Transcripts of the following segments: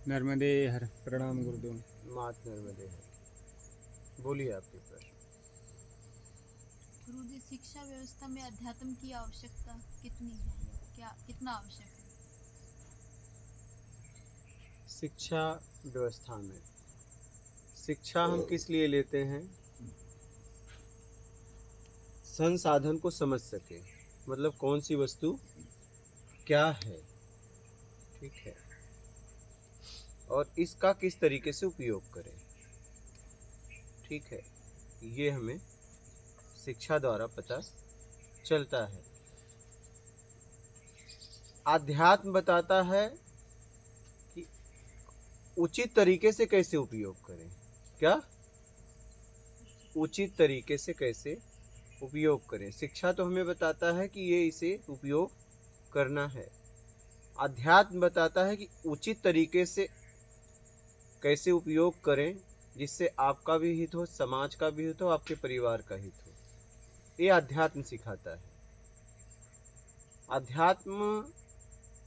नर्मदे हर। प्रणाम गुरुदेव। मात नर्मदे है। बोलिए आपके प्रश्न। गुरुजी, शिक्षा व्यवस्था में अध्यात्म की आवश्यकता कितनी है या क्या कितना आवश्यक है? शिक्षा व्यवस्था में शिक्षा हम किस लिए लेते हैं? संसाधन को समझ सके, मतलब कौन सी वस्तु क्या है, ठीक है, और इसका किस तरीके से उपयोग करें, ठीक है, ये हमें शिक्षा द्वारा पता चलता है। आध्यात्म बताता है कि उचित तरीके से कैसे उपयोग करें। क्या? उचित तरीके से कैसे उपयोग करें। शिक्षा तो हमें बताता है कि ये इसे उपयोग करना है। अध्यात्म बताता है कि उचित तरीके से कैसे उपयोग करें जिससे आपका भी हित हो, समाज का भी हित हो, आपके परिवार का हित हो। ये अध्यात्म सिखाता है। अध्यात्म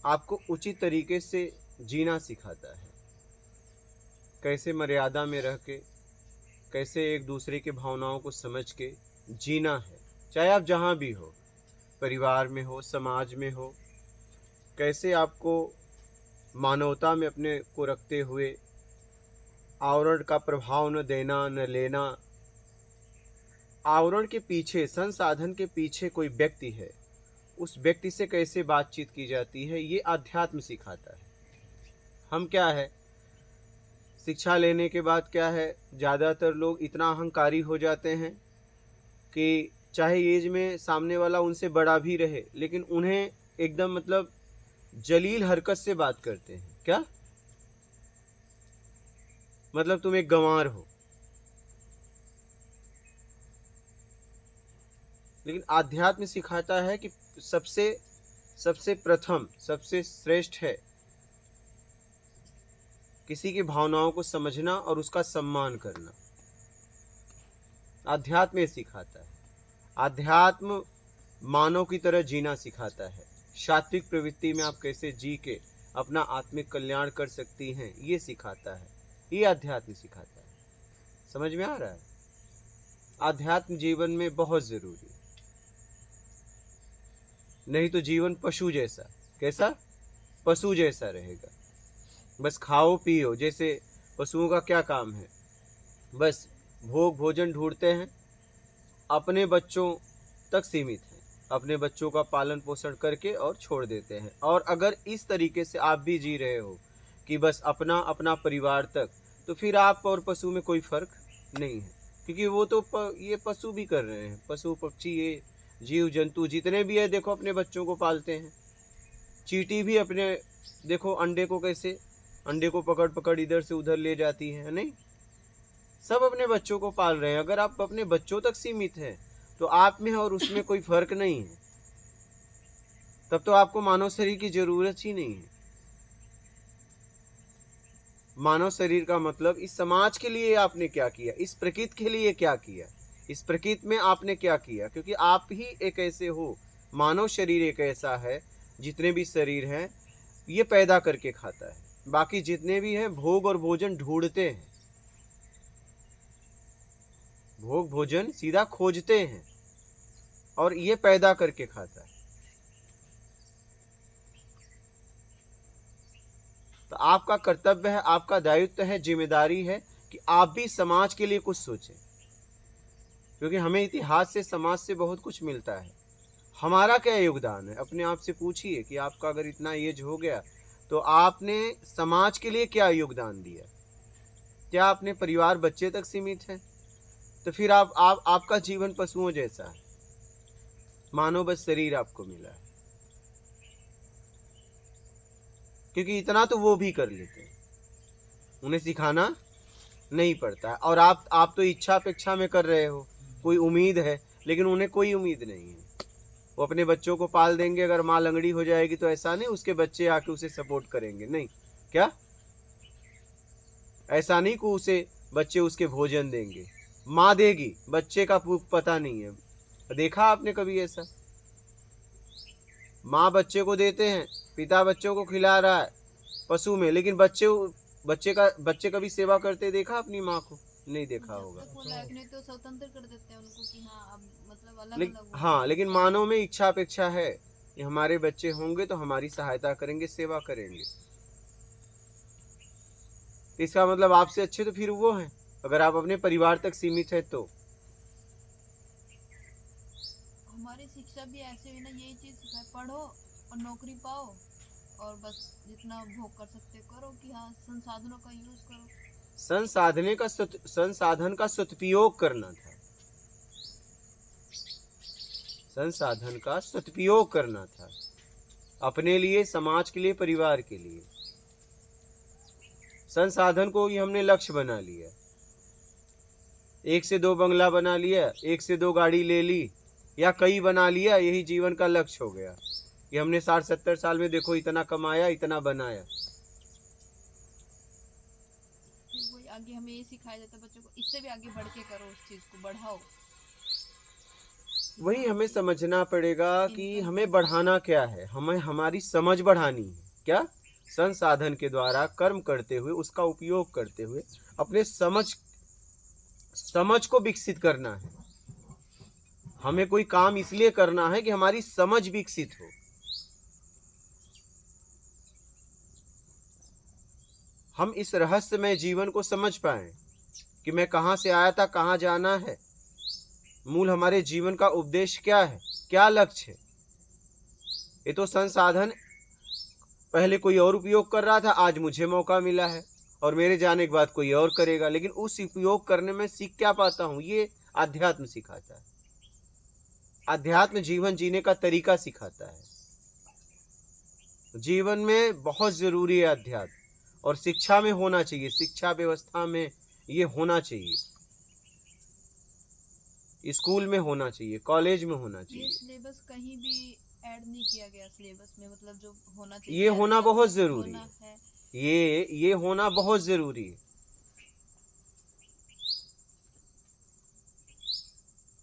आपको उचित तरीके से जीना सिखाता है, कैसे मर्यादा में रह के, कैसे एक दूसरे की भावनाओं को समझ के जीना है, चाहे आप जहाँ भी हो, परिवार में हो, समाज में हो, कैसे आपको मानवता में अपने को रखते हुए आवरण का प्रभाव न देना न लेना। आवरण के पीछे, संसाधन के पीछे कोई व्यक्ति है, उस व्यक्ति से कैसे बातचीत की जाती है, ये अध्यात्म सिखाता है। हम क्या है, शिक्षा लेने के बाद क्या है, ज़्यादातर लोग इतना अहंकारी हो जाते हैं कि चाहे एज में सामने वाला उनसे बड़ा भी रहे, लेकिन उन्हें एकदम मतलब जलील हरकत से बात करते हैं। क्या मतलब, तुम एक गंवार हो। लेकिन आध्यात्म सिखाता है कि सबसे प्रथम, सबसे श्रेष्ठ है किसी की भावनाओं को समझना और उसका सम्मान करना। अध्यात्म ये सिखाता है। अध्यात्म मानव की तरह जीना सिखाता है। सात्विक प्रवृत्ति में आप कैसे जी के अपना आत्मिक कल्याण कर सकती हैं, ये सिखाता है। ये अध्यात्म सिखाता है। समझ में आ रहा है? अध्यात्म जीवन में बहुत जरूरी है, नहीं तो जीवन पशु जैसा, कैसा, पशु जैसा रहेगा। बस खाओ पियो। जैसे पशुओं का क्या काम है, बस भोग भोजन ढूंढते हैं, अपने बच्चों तक सीमित हैं, अपने बच्चों का पालन पोषण करके और छोड़ देते हैं। और अगर इस तरीके से आप भी जी रहे हो कि बस अपना अपना परिवार तक, तो फिर आप और पशु में कोई फर्क नहीं है, क्योंकि वो तो ये पशु भी कर रहे हैं। पशु पक्षी, ये जीव जंतु जितने भी है, देखो अपने बच्चों को पालते हैं। चींटी भी अपने, देखो अंडे को कैसे, अंडे को पकड़ पकड़ इधर से उधर ले जाती है, नहीं? सब अपने बच्चों को पाल रहे हैं। अगर आप अपने बच्चों तक सीमित हैं तो आप में और उसमें कोई फर्क नहीं है, तब तो आपको मानव शरीर की जरूरत ही नहीं है। मानव शरीर का मतलब इस समाज के लिए आपने क्या किया, इस प्रकृति के लिए क्या किया, इस प्रकृति में आपने क्या किया, क्योंकि आप ही एक ऐसे हो। मानव शरीर एक ऐसा है, जितने भी शरीर हैं ये पैदा करके खाता है, बाकी जितने भी हैं भोग और भोजन ढूंढते हैं। भोग भोजन सीधा खोजते हैं, और ये पैदा करके खाता है। तो आपका कर्तव्य है, आपका दायित्व है, जिम्मेदारी है कि आप भी समाज के लिए कुछ सोचें, क्योंकि हमें इतिहास से, समाज से बहुत कुछ मिलता है। हमारा क्या योगदान है, अपने आप से पूछिए कि आपका अगर इतना एज हो गया तो आपने समाज के लिए क्या योगदान दिया। क्या अपने परिवार बच्चे तक सीमित है? तो फिर आपका जीवन पशुओं जैसा है। मानो बस शरीर आपको मिला है, क्योंकि इतना तो वो भी कर लेते हैं, उन्हें सिखाना नहीं पड़ता है। और आप तो इच्छा अपेक्षा में कर रहे हो, कोई उम्मीद है, लेकिन उन्हें कोई उम्मीद नहीं है। वो अपने बच्चों को पाल देंगे, अगर माँ लंगड़ी हो जाएगी तो ऐसा नहीं उसके बच्चे आके उसे सपोर्ट करेंगे, नहीं। क्या? ऐसा नहीं कि उसे बच्चे उसके भोजन देंगे, माँ देगी, बच्चे का पता नहीं है। देखा आपने कभी ऐसा? माँ बच्चे को देते हैं, पिता बच्चों को खिला रहा है पशु में, लेकिन बच्चे बच्चे कभी सेवा करते देखा अपनी माँ को? नहीं देखा जब होगा। तक वो लायक नहीं तो स्वतंत्र कर देते हैं उनको कि हाँ अब मतलब अलग लेकिन अलग हाँ, लेकिन मानव में इच्छा अपेक्षा है कि हमारे बच्चे होंगे तो हमारी सहायता करेंगे, सेवा करेंगे। इसका मतलब आपसे अच्छे तो फिर वो हैं, अगर आप अपने परिवार तक सीमित है तो। हमारी शिक्षा भी ऐसे हुई ना, यही चीज सिखाए, पढ़ो और नौकरी पाओ और बस जितना भोग कर सकते करो, कि हाँ संसाधनों का यूज करो। संसाधन का सदुपयोग करना था, संसाधन का सदुपयोग करना था, अपने लिए, समाज के लिए, परिवार के लिए। संसाधन को ही हमने लक्ष्य बना लिया, 1 से 2 बंगला बना लिया, 1 से 2 गाड़ी ले ली, या कई बना लिया, यही जीवन का लक्ष्य हो गया कि हमने 60-70 साल में देखो इतना कमाया, इतना बनाया। फिर वही आगे हमें ये सिखाया जाता है बच्चों को, इससे भी आगे बढ़ के करो, उस चीज को बढ़ाओ। वही हमें समझना पड़ेगा कि हमें बढ़ाना क्या है, हमें हमारी समझ बढ़ानी है। क्या? संसाधन के द्वारा कर्म करते हुए, उसका उपयोग करते हुए अपने समझ को विकसित करना है। हमें कोई काम इसलिए करना है कि हमारी समझ विकसित हो। हम इस रहस्यमय जीवन को समझ पाए कि मैं कहां से आया था, कहां जाना है, मूल हमारे जीवन का उद्देश्य क्या है, क्या लक्ष्य है। ये तो संसाधन पहले कोई और उपयोग कर रहा था, आज मुझे मौका मिला है और मेरे जाने के बाद कोई और करेगा, लेकिन उस उपयोग करने में सीख क्या पाता हूं? ये अध्यात्म सिखाता है। अध्यात्म जीवन जीने का तरीका सिखाता है। जीवन में बहुत जरूरी है अध्यात्म, और शिक्षा में होना चाहिए, शिक्षा व्यवस्था में ये होना चाहिए, स्कूल में होना चाहिए, कॉलेज में होना ये चाहिए। सिलेबस कहीं भी ऐड नहीं किया गया सिलेबस में, मतलब जो होना चाहिए ये होना बहुत अध्यात्म जरूरी होना है। ये होना बहुत जरूरी है।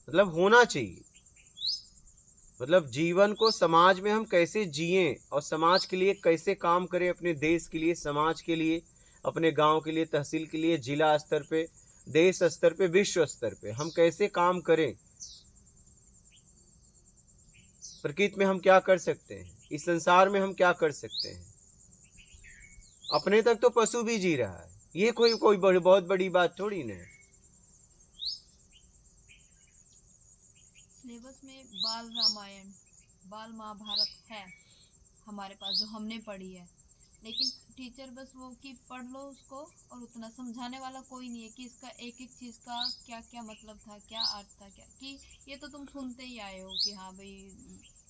मतलब होना चाहिए, मतलब जीवन को समाज में हम कैसे जिएं और समाज के लिए कैसे काम करें, अपने देश के लिए, समाज के लिए, अपने गांव के लिए, तहसील के लिए, जिला स्तर पे, देश स्तर पे, विश्व स्तर पे हम कैसे काम करें। प्रकृति में हम क्या कर सकते हैं, इस संसार में हम क्या कर सकते हैं। अपने तक तो पशु भी जी रहा है, ये कोई बहुत बड़ी बात थोड़ी ना है। सिलेबस में बाल रामायण, बाल महाभारत है हमारे पास जो हमने पढ़ी है, लेकिन टीचर बस वो कि पढ़ लो उसको, और उतना समझाने वाला कोई नहीं है कि इसका एक एक चीज का क्या क्या मतलब था, क्या अर्थ था, क्या कि ये तो तुम सुनते ही आए हो कि हाँ भाई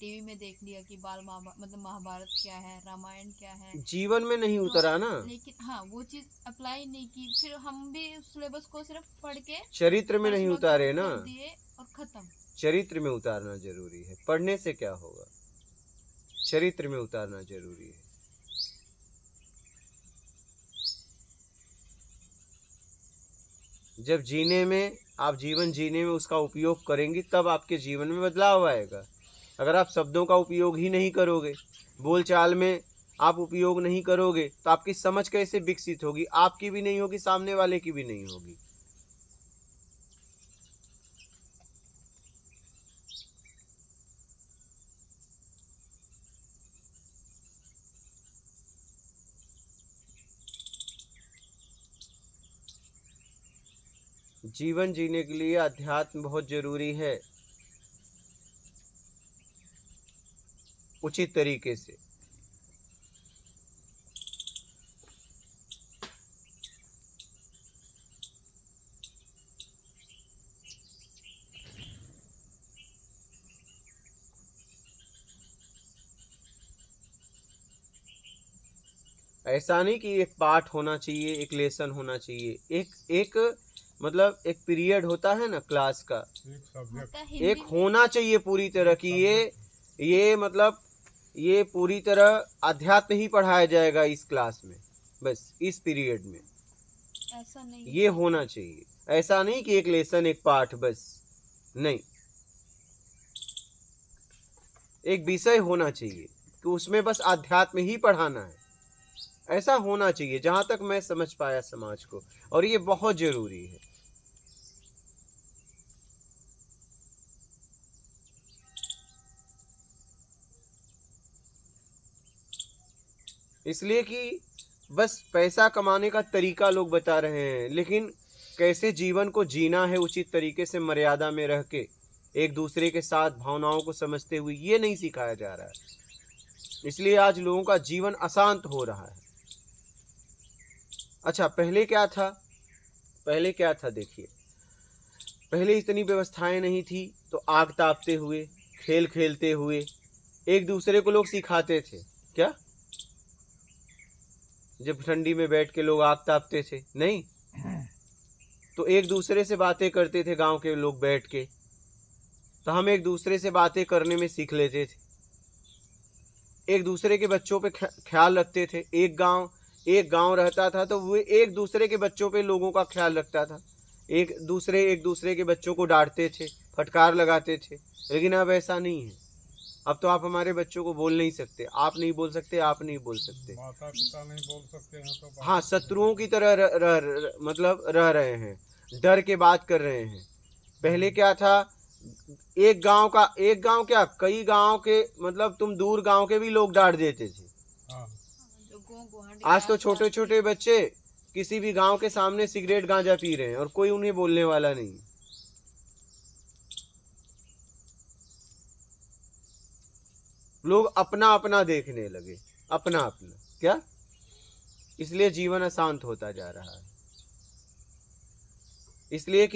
टीवी में देख लिया कि बाल मतलब महाभारत क्या है, रामायण क्या है, जीवन में नहीं उतरा ना, लेकिन हाँ वो चीज अप्लाई नहीं की। फिर हम भी उस सिलेबस को सिर्फ पढ़ के चरित्र में नहीं प्रश्नों के उतारे ना। उत्तर दिए और खत्म। चरित्र में उतारना जरूरी है, पढ़ने से क्या होगा, चरित्र में उतारना जरूरी है। जब जीने में, आप जीवन जीने में उसका उपयोग करेंगी, तब आपके जीवन में बदलाव आएगा। अगर आप शब्दों का उपयोग ही नहीं करोगे, बोलचाल में आप उपयोग नहीं करोगे, तो आपकी समझ कैसे विकसित होगी? आपकी भी नहीं होगी, सामने वाले की भी नहीं होगी। जीवन जीने के लिए अध्यात्म बहुत जरूरी है, उचित तरीके से। ऐसा नहीं कि एक पाठ होना चाहिए, एक लेसन होना चाहिए, एक मतलब एक पीरियड होता है ना क्लास का, होता है एक हिंदी में। होना चाहिए पूरी तरह की। ये मतलब ये पूरी तरह अध्यात्म ही पढ़ाया जाएगा इस क्लास में, बस इस पीरियड में ऐसा नहीं ये होना चाहिए। ऐसा नहीं कि एक लेसन, एक पाठ, बस नहीं, एक विषय होना चाहिए कि उसमें बस अध्यात्म ही पढ़ाना है, ऐसा होना चाहिए जहां तक मैं समझ पाया समाज को, और ये बहुत जरूरी है। इसलिए कि बस पैसा कमाने का तरीका लोग बता रहे हैं, लेकिन कैसे जीवन को जीना है उचित तरीके से, मर्यादा में रह के, एक दूसरे के साथ भावनाओं को समझते हुए, ये नहीं सिखाया जा रहा है। इसलिए आज लोगों का जीवन अशांत हो रहा है। अच्छा, पहले क्या था? पहले क्या था देखिए, पहले इतनी व्यवस्थाएं नहीं थी, तो आग तापते हुए, खेल खेलते हुए एक दूसरे को लोग सिखाते थे। क्या? जब ठंडी में बैठ के लोग आग तापते थे? नहीं, तो एक दूसरे से बातें करते थे गांव के लोग बैठ के, तो हम एक दूसरे से बातें करने में सीख लेते थे। एक दूसरे के बच्चों पे ख्याल रखते थे। एक गांव रहता था तो वो एक दूसरे के बच्चों पे लोगों का ख्याल रखता था। एक दूसरे के बच्चों को डांटते थे, फटकार लगाते थे। लेकिन अब ऐसा नहीं है। अब तो आप हमारे बच्चों को बोल नहीं सकते, आप नहीं बोल सकते, आप नहीं बोल सकते, माता पिता नहीं बोल सकते हैं तो हाँ, शत्रुओं की तरह मतलब रह रहे हैं, डर के बात कर रहे हैं। पहले क्या था, एक गांव क्या, कई गांव के, मतलब तुम दूर गांव के भी लोग डांट देते थे। हाँ। आज तो छोटे छोटे बच्चे किसी भी गांव के सामने सिगरेट गांजा पी रहे हैं और कोई उन्हें बोलने वाला नहीं। लोग अपना अपना देखने लगे, अपना अपना। क्या? इसलिए जीवन अशांत होता जा रहा है। इसलिए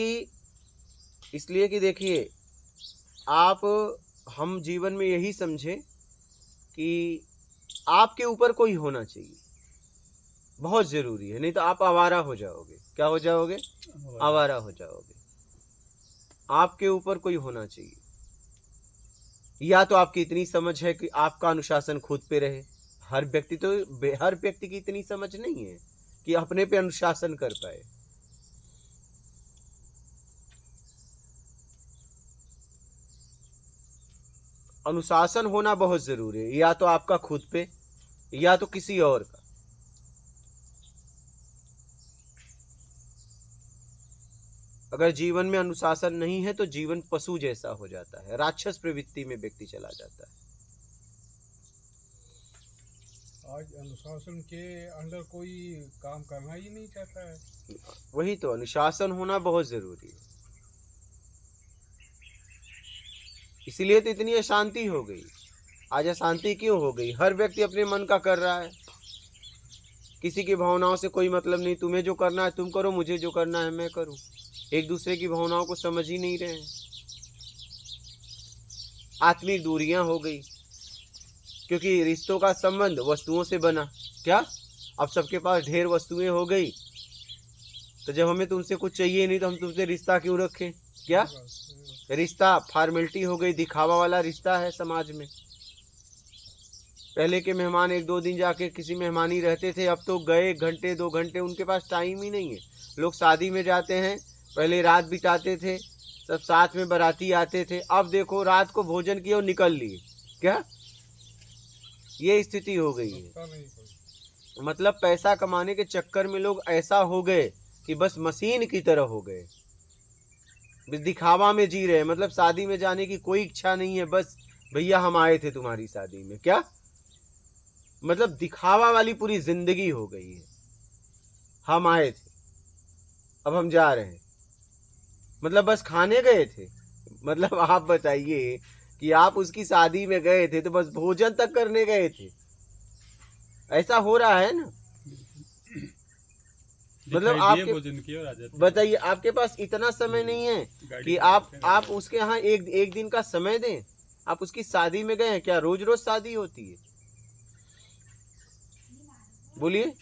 कि देखिए, हम जीवन में यही समझे कि आपके ऊपर कोई होना चाहिए, बहुत जरूरी है, नहीं तो आप आवारा हो जाओगे। क्या हो जाओगे? आवारा हो जाओगे। आपके ऊपर कोई होना चाहिए। या तो आपकी इतनी समझ है कि आपका अनुशासन खुद पे रहे। हर व्यक्ति की इतनी समझ नहीं है कि अपने पे अनुशासन कर पाए। अनुशासन होना बहुत जरूरी है, या तो आपका खुद पे या तो किसी और का। अगर जीवन में अनुशासन नहीं है तो जीवन पशु जैसा हो जाता है, राक्षस प्रवृत्ति में व्यक्ति चला जाता है। आज अनुशासन के अंडर कोई काम करना ही नहीं चाहता है। वही तो, अनुशासन होना बहुत जरूरी है। इसीलिए तो इतनी अशांति हो गई। आज अशांति क्यों हो गई? हर व्यक्ति अपने मन का कर रहा है, किसी की भावनाओं से कोई मतलब नहीं। तुम्हें जो करना है तुम करो, मुझे जो करना है मैं करूं। एक दूसरे की भावनाओं को समझ ही नहीं रहे हैं। आत्मिक दूरियां हो गई, क्योंकि रिश्तों का संबंध वस्तुओं से बना। क्या? अब सबके पास ढेर वस्तुएं हो गई, तो जब हमें तुमसे कुछ चाहिए नहीं तो हम तुमसे रिश्ता क्यों रखें? क्या? रिश्ता फॉर्मेलिटी हो गई, दिखावा वाला रिश्ता है समाज में। पहले के मेहमान 1-2 दिन जाके किसी मेहमानी रहते थे, अब तो गए 1 घंटे 2 घंटे, उनके पास टाइम ही नहीं है। लोग शादी में जाते हैं, पहले रात बिताते थे, सब साथ में बाराती आते थे। अब देखो, रात को भोजन किए और निकल लिए। क्या? ये स्थिति हो गई है। मतलब पैसा कमाने के चक्कर में लोग ऐसा हो गए कि बस मशीन की तरह हो गए, दिखावा में जी रहे हैं। मतलब शादी में जाने की कोई इच्छा नहीं है, बस भैया हम आए थे तुम्हारी शादी में। क्या? मतलब दिखावा वाली पूरी जिंदगी हो गई है। हम आए थे, अब हम जा रहे हैं। मतलब बस खाने गए थे। मतलब आप बताइए कि आप उसकी शादी में गए थे तो बस भोजन तक करने गए थे। ऐसा हो रहा है ना। मतलब आपके बताइए, आपके पास इतना समय नहीं है कि आप उसके यहाँ एक दिन का समय दें। आप उसकी शादी में गए हैं। क्या रोज रोज शादी होती है? बोलिए,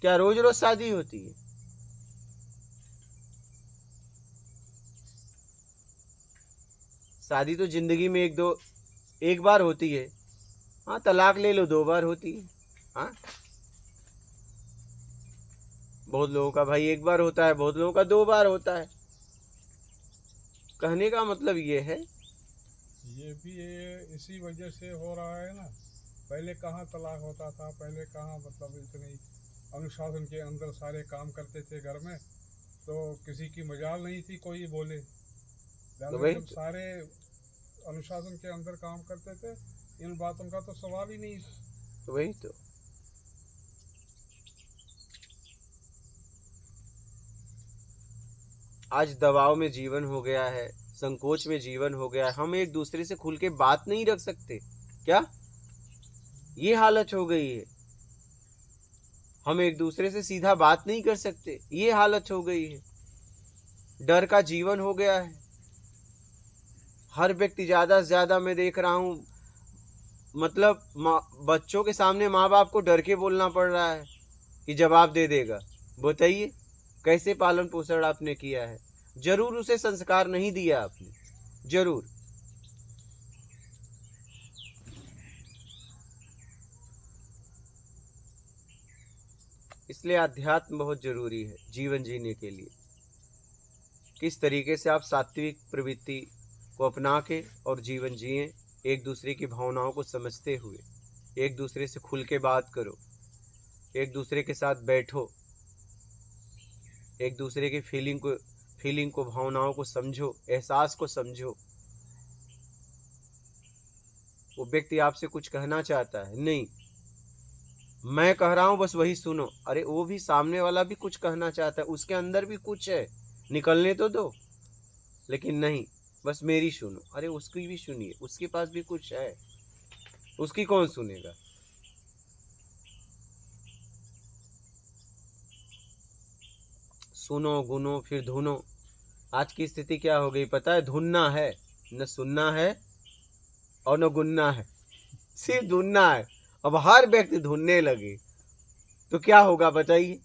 क्या रोज रोज शादी होती है? शादी तो जिंदगी में एक बार होती है। हाँ, तलाक ले लो 2 बार होती है। हाँ, बहुत लोगों का भाई 1 बार होता है, बहुत लोगों का 2 बार होता है। कहने का मतलब ये है, ये भी इसी वजह से हो रहा है ना पहले कहाँ तलाक होता था, पहले कहाँ मतलब इतनी अनुशासन के अंदर सारे काम करते थे घर में, तो किसी की मजाल नहीं थी कोई बोले। तो वही जब सारे अनुशासन के अंदर काम करते थे, इन बातों का तो सवाल ही नहीं था। वही तो। आज दबाव में जीवन हो गया है, संकोच में जीवन हो गया है, हम एक दूसरे से खुल के बात नहीं रख सकते क्या? ये हालत हो गई है। हम एक दूसरे से सीधा बात नहीं कर सकते, ये हालत हो गई है। डर का जीवन हो गया है। हर व्यक्ति ज्यादा से ज्यादा मैं देख रहा हूं, मतलब बच्चों के सामने माँ बाप को डर के बोलना पड़ रहा है कि जवाब दे देगा। बताइए कैसे पालन पोषण आपने किया है? जरूर उसे संस्कार नहीं दिया आपने, जरूर। इसलिए अध्यात्म बहुत जरूरी है जीवन जीने के लिए। किस तरीके से आप सात्विक प्रवृत्ति को अपना के और जीवन जिए, एक दूसरे की भावनाओं को समझते हुए, एक दूसरे से खुल के बात करो, एक दूसरे के साथ बैठो, एक दूसरे की फीलिंग को भावनाओं को समझो, एहसास को समझो। वो व्यक्ति आपसे कुछ कहना चाहता है, नहीं मैं कह रहा हूं बस वही सुनो। अरे वो भी, सामने वाला भी कुछ कहना चाहता है, उसके अंदर भी कुछ है, निकलने तो दो। लेकिन नहीं, बस मेरी सुनो। अरे उसकी भी सुनिए, उसके पास भी कुछ है, उसकी कौन सुनेगा? सुनो, गुनो, फिर धुनो। आज की स्थिति क्या हो गई पता है? धुनना है, न सुनना है और न गुनना है, सिर्फ धुनना है। अब हर व्यक्ति धुनने लगे तो क्या होगा बताइए?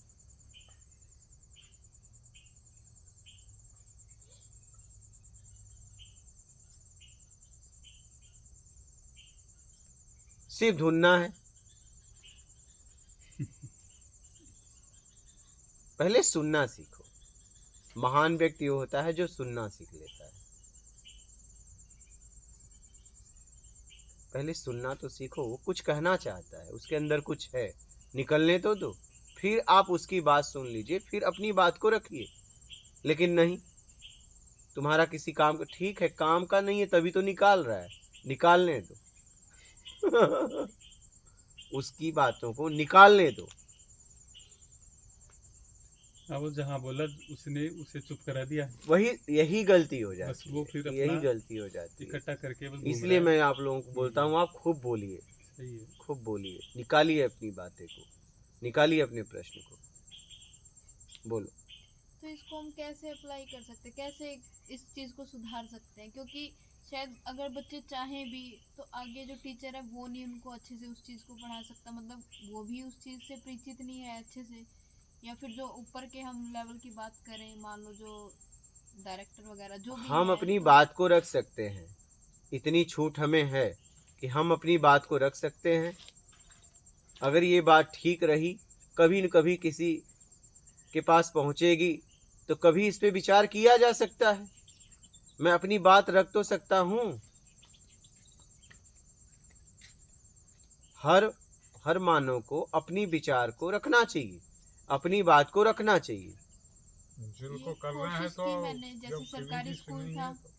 सिर्फ धुनना है। पहले सुनना सीखो। महान व्यक्ति वो होता है जो सुनना सीख लेता है। पहले सुनना तो सीखो। वो कुछ कहना चाहता है, उसके अंदर कुछ है, निकलने तो दो, फिर आप उसकी बात सुन लीजिए, फिर अपनी बात को रखिए। लेकिन नहीं, तुम्हारा किसी काम का, ठीक है काम का नहीं है तभी तो निकाल रहा है, निकालने दो। उसकी बातों को निकालने दो। वो जहाँ बोला उसने उसे चुप करा दिया, वही, यही गलती हो जाती बस वो फिर है, यही गलती हो जाती है। इकट्ठा करके बस इसलिए मैं आप लोगों को बोलता हूँ, आप खूब बोलिए, सही है। खूब बोलिए, निकालिए अपनी बातें को, निकालिए अपने प्रश्न को, बोलो। तो इसको हम कैसे अप्लाई कर सकते हैं, कैसे इस चीज़ को सुधार सकते हैं? क्योंकि शायद अगर बच्चे चाहें भी तो आगे जो टीचर है वो नहीं उनको अच्छे से उस चीज़ को पढ़ा सकता, मतलब वो भी उस चीज़ से परिचित नहीं है अच्छे से। या फिर जो ऊपर के हम लेवल की बात करें, मान लो जो डायरेक्टर वगैरह जो भी हम है, अपनी तो बात को रख सकते हैं, इतनी छूट हमें है कि हम अपनी बात को रख सकते हैं। अगर ये बात ठीक रही, कभी न कभी किसी के पास पहुंचेगी, तो कभी इस पे विचार किया जा सकता है। मैं अपनी बात रख तो सकता हूं। हर मानव को अपनी विचार को रखना चाहिए, अपनी बात को रखना चाहिए। जिनको ये करना है कोशिश तो की मैंने, जैसे जब सरकारी कभी स्कूल सुननी था है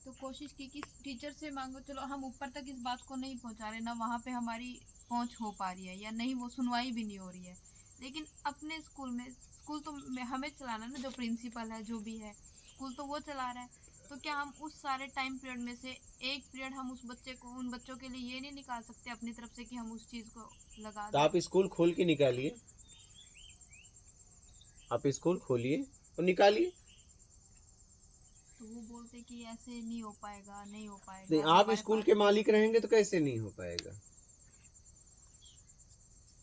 तो कोशिश की कि टीचर से मांगो, चलो हम ऊपर तक इस बात को नहीं पहुंचा रहे ना, वहाँ पे हमारी पहुंच हो पा रही है या नहीं, वो सुनवाई भी नहीं हो रही है, लेकिन अपने स्कूल में, स्कूल तो हमें चलाना है ना, जो प्रिंसिपल है जो भी है, स्कूल तो वो चला रहा है। तो क्या हम उस सारे टाइम पीरियड में से एक पीरियड हम उस बच्चे को, उन बच्चों के लिए ये नहीं निकाल सकते अपनी तरफ से कि हम उस चीज़ को लगा तो दें? आप स्कूल खोल के निकालिए, आप स्कूल खोलिए और निकालिए। तो वो बोलते कि ऐसे नहीं हो पाएगा, नहीं हो नहीं, पाएगा, आप हमारे स्कूल पास के मालिक रहेंगे तो कैसे नहीं हो पाएगा?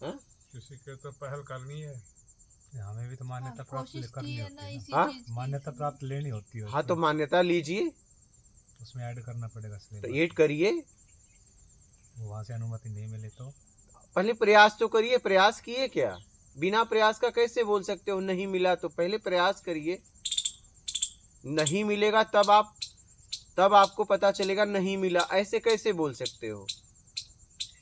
हाँ, किसी के तो पहल करनी है। हमें भी तो मान्यता प्राप्त कोशिश करनी की है होती ना है ना। इसी हाँ? चीज की, मान्यता इसीलिए। प्राप्त लेनी होती है हाँ तो उसमें। मान्यता लीजिए, उसमें ऐड करना पड़ेगा तो सिलेबस। ऐड करिए। वहाँ से अनुमति नहीं मिले तो पहले प्रयास तो करिए। प्रयास किए क्या? बिना प्रयास का कैसे बोल सकते हो नहीं मिला? तो पहले प्रयास करिए। नहीं मिलेगा तब आपको पता चलेगा नहीं मिला, ऐसे कैसे बोल सकते हो?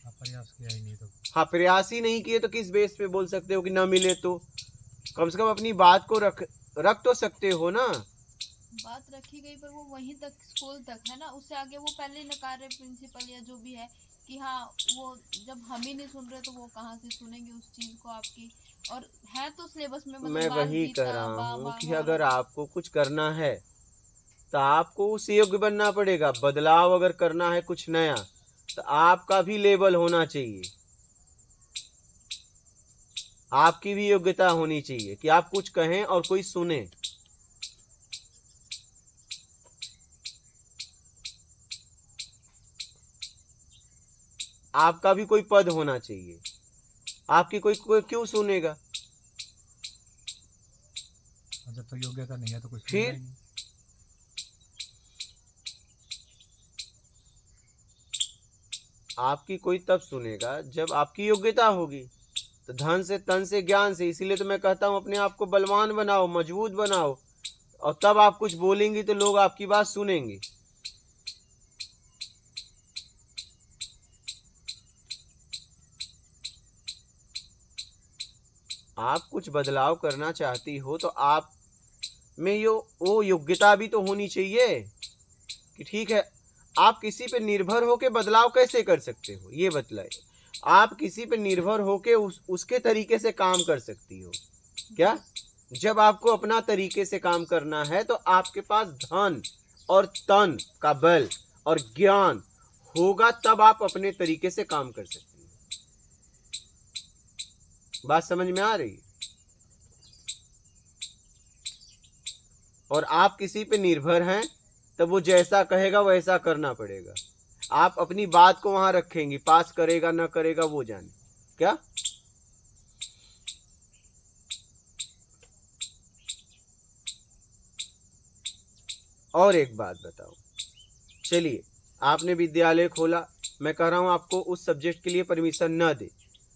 आप प्रयास किया ही नहीं तो हाँ, प्रयास ही नहीं किए तो किस बेस पे बोल सकते हो कि ना मिले? तो कम से कम अपनी बात को रख तो सकते हो ना। बात रखी गई पर वो वहीं तक, स्कूल तक है ना, उससे आगे वो पहले ही नकार रहे प्रिंसिपल या जो भी है कि हाँ वो जब हम ही नहीं सुन रहे तो वो कहाँ से सुनेंगे उस चीज को आपकी। और है तो सिलेबस में, मतलब मैं बाल वही कह गीता, रहा हूँ कि महाभारत। अगर आपको कुछ करना है तो आपको उस योग्य बनना पड़ेगा। बदलाव अगर करना है कुछ नया तो आपका भी लेवल होना चाहिए, आपकी भी योग्यता होनी चाहिए कि आप कुछ कहें और कोई सुने। आपका भी कोई पद होना चाहिए, आपकी कोई क्यों सुनेगा? और जब तक योग्यता नहीं है तो कुछ फिर? सुनना ही नहीं। आपकी कोई तब सुनेगा जब आपकी योग्यता होगी। तो धन से, तन से, ज्ञान से। इसीलिए तो मैं कहता हूं अपने आप को बलवान बनाओ, मजबूत बनाओ, और तब आप कुछ बोलेंगी तो लोग आपकी बात सुनेंगे। आप कुछ बदलाव करना चाहती हो तो आप में वो योग्यता भी तो होनी चाहिए कि ठीक है, आप किसी पे निर्भर होके बदलाव कैसे कर सकते हो ये बतलाइए। आप किसी पे निर्भर होके उसके तरीके से काम कर सकती हो क्या? जब आपको अपना तरीके से काम करना है तो आपके पास धन और तन का बल और ज्ञान होगा, तब आप अपने तरीके से काम कर सकती हो। बात समझ में आ रही है? और आप किसी पे निर्भर हैं तब वो जैसा कहेगा वैसा करना पड़ेगा। आप अपनी बात को वहां रखेंगी, पास करेगा ना करेगा वो जाने। क्या? और एक बात बताओ, चलिए आपने विद्यालय खोला, मैं कह रहा हूं आपको उस सब्जेक्ट के लिए परमिशन न दे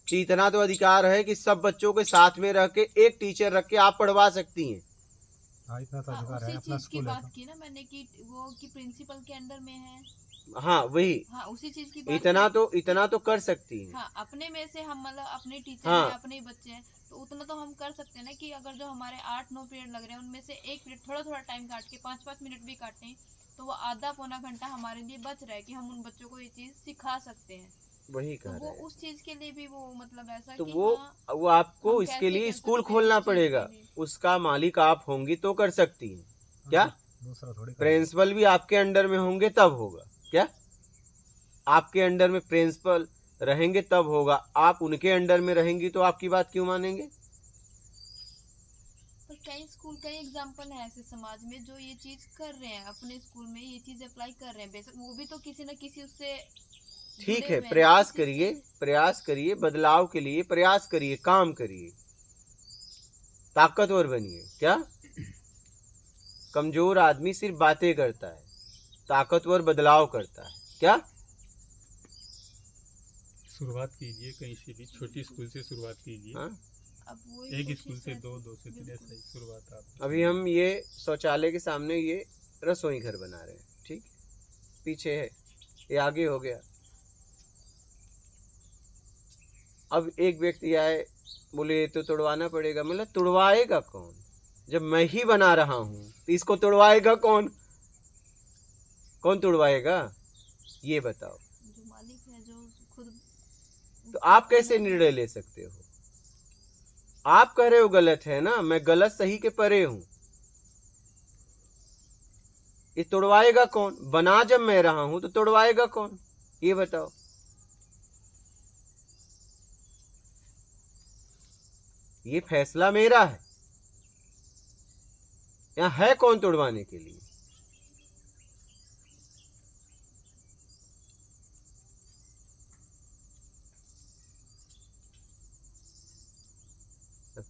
तो इतना तो अधिकार है कि सब बच्चों के साथ में रह के एक टीचर रख के आप पढ़वा सकती हैं। हाँ, इतना तो हाँ, अधिकार है, उसी अपना चीज की स्कूल है बात तो। की ना मैंने कि वो कि प्रिंसिपल के अंडर में है। हाँ वही, हाँ, उसी चीज की बात इतना तो कर सकती हैं। हाँ, अपने में से हम, मतलब अपने टीचर हाँ। हैं, अपने ही बच्चे हैं, तो उतना तो हम कर सकते हैं ना कि अगर जो हमारे 8-9 पीरियड लग रहे हैं उनमें से एक पीरियड थोड़ा थोड़ा टाइम काट के 5-5 मिनट भी काटें तो वो आधा पौना घंटा हमारे लिए बच रहा है कि हम उन बच्चों को ये चीज सिखा सकते हैं। वही तो कह वो रहे हैं। उस चीज के लिए भी वो मतलब ऐसा तो कि वो हाँ वो आपको हम इसके कैसे लिए कर स्कूल सकते हैं खोलना उस चीज के पड़ेगा, लिए। उसका मालिक आप होंगी तो कर सकती हैं। क्या? दूसरा थोड़ी करेगा। प्रिंसिपल भी आपके अंडर में होंगे तब होगा। क्या? आपके अंडर में प्रिंसिपल रहेंगे तब होगा। आप उनके अंडर में रहेंगी तो आपकी बात क्यों मानेंगे? पर कई स्कूल, कई एग्जाम्पल है ऐसे समाज में जो ये चीज कर रहे हैं, अपने स्कूल में ये चीज अप्लाई कर रहे हैं। बेशक वो भी तो किसी न किसी उससे ठीक जुड़े है, हुए हैं, प्रयास किसी करिए, से। प्रयास करिए, बदलाव के लिए प्रयास करिए, काम करिए, ताकतवर बनिए। क्या? कमजोर आदमी सिर्फ बातें करता है, ताकतवर बदलाव करता है। क्या? शुरुआत कीजिए कहीं से भी, छोटी स्कूल से शुरुआत कीजिए। हाँ? अब वही एक कोशिश स्कूल से रहती दो, है। दो से तीन, ऐसा ही शुरुआत आप। अभी हम ये शौचालय के सामने ये रसोई घर बना रहे हैं, ठीक, पीछे है, ये आगे हो गया। अब एक व्यक्ति आए, बोले ये तो तुड़वाना पड़ेगा। मतलब तुड़वाएगा कौन? जब मैं ही बना रहा हूं तो इसको तुड़वाएगा कौन? कौन तुड़वाएगा ये बताओ? जो मालिक है, जो खुद। तो आप कैसे निर्णय ले सकते हो? आप कह रहे हो गलत है ना, मैं गलत सही के परे हूं। ये तोड़वाएगा कौन? बना जब मैं रहा हूं तो तोड़वाएगा कौन ये बताओ? ये फैसला मेरा है, यहां है कौन तोड़वाने के लिए?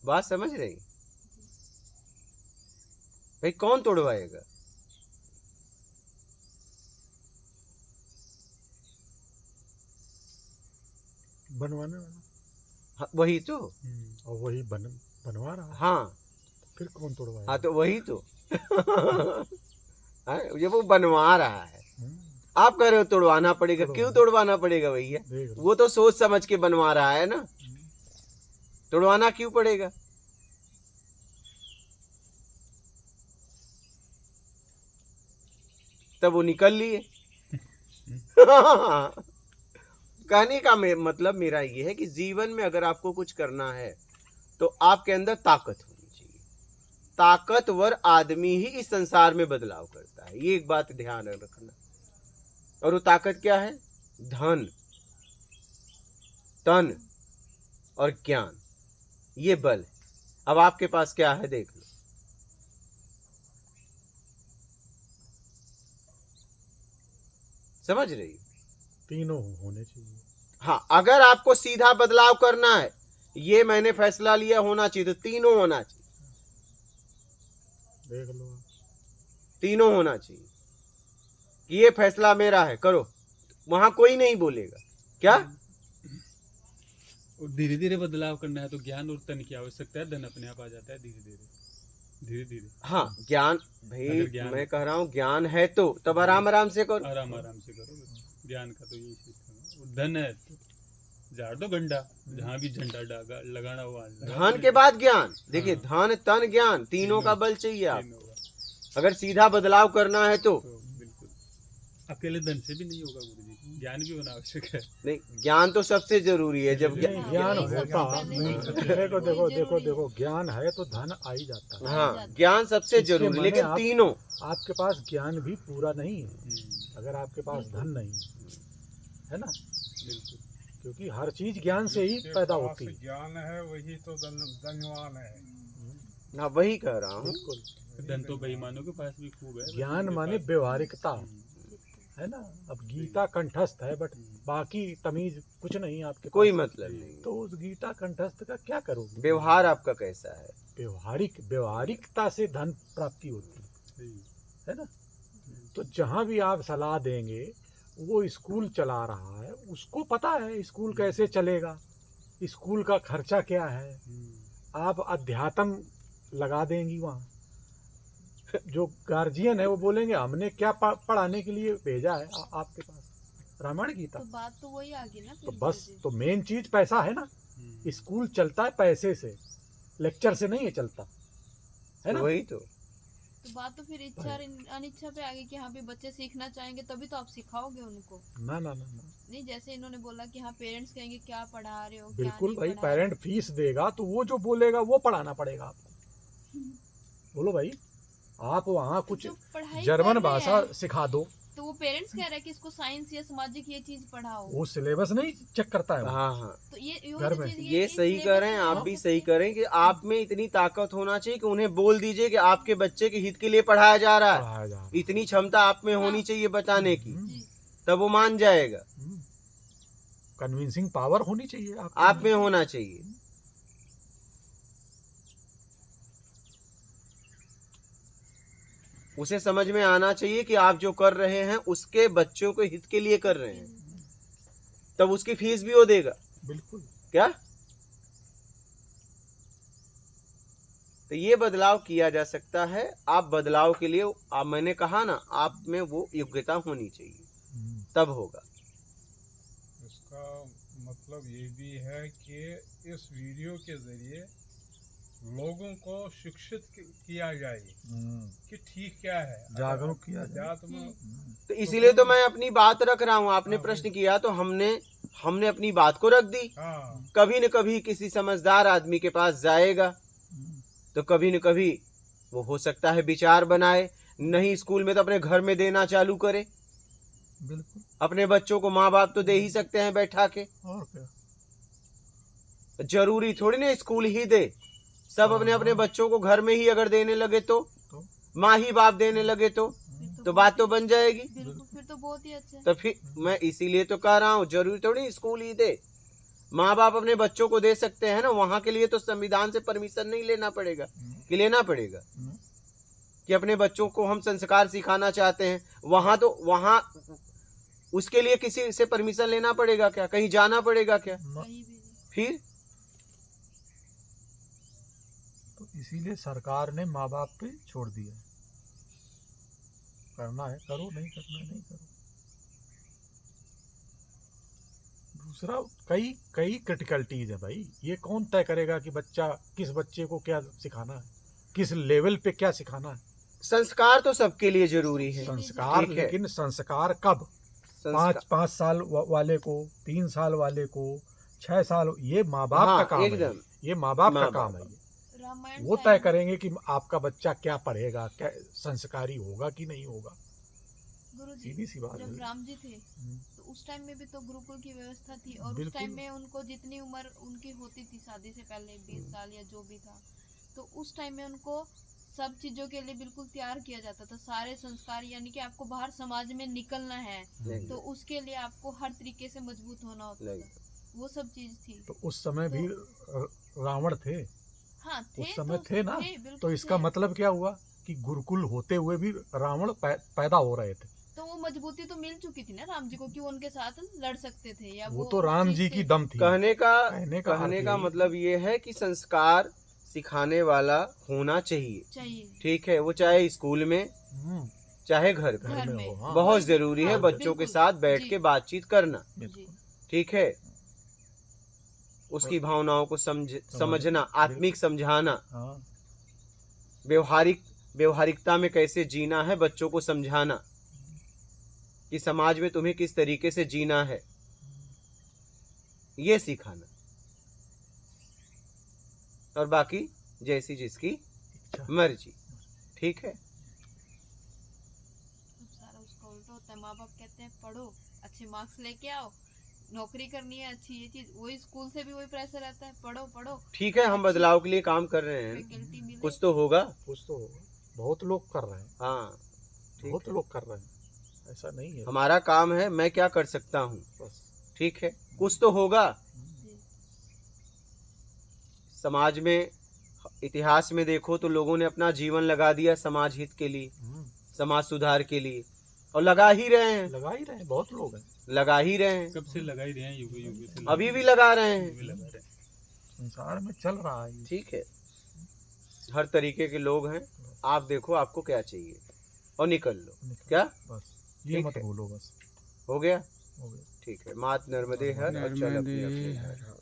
बात समझ रही भाई? कौन तोड़वाएगा? बनवाने वाला, हाँ, वही तो। और वही बनवा रहा है, हाँ फिर कौन तोड़वाएगा? हाँ, तो वही तो। हाँ, ये वो बनवा रहा है। आप कह रहे हो तोड़वाना पड़ेगा, क्यों तोड़वाना पड़ेगा भैया? देख लो। वो तो सोच समझ के बनवा रहा है ना, तोड़वाना क्यों पड़ेगा? तब वो निकल लिए। कहने का मतलब मेरा ये है कि जीवन में अगर आपको कुछ करना है तो आपके अंदर ताकत होनी चाहिए। ताकतवर आदमी ही इस संसार में बदलाव करता है, ये एक बात ध्यान रखना। और वो ताकत क्या है? धन, तन और ज्ञान, ये बल है। अब आपके पास क्या है देख लो। समझ रही? तीनों होने चाहिए। हाँ, अगर आपको सीधा बदलाव करना है, ये मैंने फैसला लिया होना चाहिए, तो तीनों होना चाहिए। देख लो आप। तीनों होना चाहिए कि ये फैसला मेरा है, करो। वहां कोई नहीं बोलेगा। क्या? और धीरे धीरे बदलाव करना है तो ज्ञान और तन की आवश्यकता है, धन अपने आप आ जाता है धीरे धीरे। हाँ, ज्ञान भाई, अगर ज्ञान मैं कह रहा हूँ ज्ञान है तो तब आराम आराम से करो। आराम आराम से करो बस। ज्ञान का तो यही सिस्टम है। और धन है तो झाड़ दो गंडा, जहाँ भी झंडा लगाना हुआ लगा धन के बाद ज्ञान। देखिए, हाँ। धन तन ज्ञान तीनों का बल चाहिए आप। तीनों का। अगर सीधा बदलाव करना है तो बिल्कुल अकेले धन से भी नहीं होगा गुरुजी, ज्ञान भी होना आवश्यक है। नहीं, ज्ञान तो सबसे जरूरी है। जब नहीं, ज्ञान यही सबसे होता। पहले देखो वही देखो जरूरी देखो है। देखो, ज्ञान है तो धन आ ही जाता है। हाँ, ज्ञान सबसे इसके जरूरी, माने लेकिन आप- तीनों। आपके पास ज्ञान भी पूरा नहीं है अगर आपके पास धन नहीं है ना, बिल्कुल। क्योंकि हर चीज ज्ञान से ही जिसके पैदा पास होती है। ज्ञान है वही तो धनवान है। हाँ, वही कह रहा हूँ। बिल्कुल। धन तो बेईमानों के पास भी खूब है। ज्ञान उनके माने पास- व्यवहारिकता है ना। अब गीता कंठस्थ है बट बाकी तमीज कुछ नहीं आपके कोई पास। मतलब नहीं। तो उस गीता कंठस्थ का क्या करोगे? व्यवहार आपका कैसा है? व्यवहारिकता से धन प्राप्ति होती सही। है ना। तो जहाँ भी आप सलाह देंगे, वो स्कूल चला रहा है, उसको पता है स्कूल कैसे चलेगा, स्कूल का खर्चा क्या है। आप अध्यात्म लगा देंगी वहाँ। जो गार्जियन है वो बोलेंगे हमने क्या पढ़ाने के लिए भेजा है आपके पास, रामायण गीता। तो बात तो वही आ गई ना तो फिर बस, गुरुजी। तो मेन चीज पैसा है ना। स्कूल चलता है पैसे से, लेक्चर से नहीं है चलता, है ना। वही तो। तो बात तो फिर इच्छा और अनिच्छा पे आ गई कि हाँ भी बच्चे सीखना चाहेंगे तभी तो आप सिखाओगे उनको। ना ना ना ना, नहीं, जैसे इन्होंने बोला कि हाँ पेरेंट्स कहेंगे क्या पढ़ा रहे हो, क्या बिल्कुल नहीं भाई। पढ़ा रहे हो। पेरेंट फीस देगा तो वो जो बोलेगा वो पढ़ाना पड़ेगा आपको। बोलो भाई, आप वहाँ कुछ जो पढ़ाई जर्मन कर रहे भाषा हैं, सिखा दो, तो वो पेरेंट्स कह रहे हैं कि इसको साइंस या सामाजिक ये चीज पढ़ाओ। वो सिलेबस नहीं चेक करता है वो। हाँ हाँ, तो ये घर में। ये सही कह रहे हैं, आप भी सही कह रहे हैं कि आप में इतनी ताकत होना चाहिए कि उन्हें बोल दीजिए कि आपके बच्चे के हित के लिए पढ़ाया जा रहा है। पढ़ाया जा रहा है। इतनी क्षमता आप में होनी चाहिए बताने की, जी। तब वो मान जाएगा। कन्विंसिंग पावर होनी चाहिए आप में होना चाहिए। उसे समझ में आना चाहिए कि आप जो कर रहे हैं उसके बच्चों के हित के लिए कर रहे हैं, तब उसकी फीस भी वो देगा। बिल्कुल। क्या? तो ये बदलाव किया जा सकता है। आप बदलाव के लिए, आप, मैंने कहा ना, आप में वो योग्यता होनी चाहिए, तब होगा। इसका मतलब ये भी है कि इस वीडियो के जरिए लोगों को शिक्षित किया जाए कि ठीक क्या है, जागरूक किया जाए। अध्यात्म। तो इसीलिए तो मैं अपनी बात रख रहा हूँ। आपने प्रश्न किया तो हमने अपनी बात को रख दी। हाँ, कभी न कभी किसी समझदार आदमी के पास जाएगा तो कभी न कभी वो हो सकता है विचार बनाए, नहीं स्कूल में तो अपने घर में देना चालू करे। बिल्कुल। अपने बच्चों को माँ बाप तो दे ही सकते हैं बैठा के, और क्या। जरूरी थोड़ी ना स्कूल ही दे। सब अपने अपने बच्चों को घर में ही अगर देने लगे तो माँ ही बाप देने लगे तो बात तो बन जाएगी। बिल्कुल, फिर तो बहुत ही अच्छा है। तो फिर मैं इसीलिए तो कह रहा हूँ, जरूरी थोड़ी स्कूल ही दे। माँ बाप अपने बच्चों को दे सकते हैं ना, वहां के लिए तो संविधान से परमिशन नहीं लेना पड़ेगा, कि लेना पड़ेगा कि अपने बच्चों को हम संस्कार सिखाना चाहते हैं, वहां उसके लिए किसी से परमिशन लेना पड़ेगा क्या? कहीं जाना पड़ेगा क्या? कहीं भी नहीं। फिर तो इसीलिए सरकार ने माँ बाप पे छोड़ दिया। करना है करो, नहीं करना है नहीं करो। दूसरा कई कई क्रिटिकलिटीज है भाई। ये कौन तय करेगा कि बच्चा किस बच्चे को क्या सिखाना है, किस लेवल पे क्या सिखाना है। संस्कार तो सबके लिए जरूरी है। संस्कार, ठीक है। लेकिन संस्कार कब? संस्कार- 5 साल वाले को, 3 साल वाले को, 6 साल, ये माँ बाप हाँ, का काम है। एकदम। ये माँ बाप का माँ काम बाप। है। ये रामायण वो तय टाइम- करेंगे कि आपका बच्चा क्या पढ़ेगा, क्या संस्कारी होगा कि नहीं होगा। गुरुजी, सीधी सी बात जब है। राम जी थे हम्म। तो उस टाइम में भी तो गुरुकुल की व्यवस्था थी, और उस बिल्कुल। टाइम में उनको जितनी उम्र उनकी होती थी शादी से पहले 20 साल या जो भी था, तो उस टाइम में उनको सब चीजों के लिए बिल्कुल तैयार किया जाता था। सारे संस्कार, यानी कि आपको बाहर समाज में निकलना है नहीं, तो उसके लिए आपको हर तरीके से मजबूत होना होता नहीं। था। वो सब चीज थी। तो उस समय भी रावण थे, हाँ थे, उस समय तो थे ना। बिल्कुल तो इसका थे। मतलब क्या हुआ कि गुरुकुल होते हुए भी रावण पैदा हो रहे थे। तो वो मजबूती तो मिल चुकी थी ना राम जी को कि वो उनके साथ लड़ सकते थे, या वो तो उस राम चीज जी से- की दम थी। कहने का कहने का अर्थ यही- मतलब ये है कि संस्कार सिखाने वाला होना चाहिए। चाहिए ठीक है, वो चाहे स्कूल में हम्म, चाहे घर पे। घर में हो, हाँ। बहुत जरूरी है हाँ, बच्चों के बिल्कुल। साथ बैठ जी। के बातचीत करना। जी। ठीक है, उसकी भावनाओं को समझना, आत्मिक समझाना, हाँ, व्यवहारिकता में कैसे जीना है बच्चों को समझाना, कि समाज में तुम्हें किस तरीके से जीना है, ये सिखाना। और बाकी जैसी जिसकी इच्छा। मर्जी। ठीक है। सब सारा उसका उल्टा होता है। माँ बाप कहते हैं पढ़ो, अच्छे मार्क्स लेके आओ, नौकरी करनी है अच्छी, ये चीज वही स्कूल से भी वही प्रेशर रहता है, पढ़ो पढ़ो, ठीक है, हम बदलाव के लिए काम कर रहे हैं, फैकल्टी मिले। कुछ तो होगा। कुछ तो होगा। बहुत लोग कर रहे हैं, हाँ, ठीक बहुत है। लोग कर रहे हैं, ऐसा नहीं है। हमारा काम है, मैं क्या कर सकता हूँ। बस ठीक है, कुछ तो होगा। जी। समाज में, इतिहास में देखो तो लोगों ने अपना जीवन लगा दिया समाज हित के लिए, समाज सुधार के लिए, और लगा ही रहे हैं, लगा ही रहे हैं, बहुत लोग हैं। लगा ही रहे हैं, कब से लगा ही रहे हैं, युग युग से अभी भी लगा रहे अभी भी हैं। लगा रहे हैं। संसार में चल रहा है ये। ठीक है, हर तरीके के लोग हैं। आप देखो आपको क्या चाहिए और निकल लो। निकल- क्या बस ये ठीक मत है। भूलो, बस हो गया। हो गया। ठीक है, मात नर्मदे हर और चल अपनी अपनी नर्मदे हर।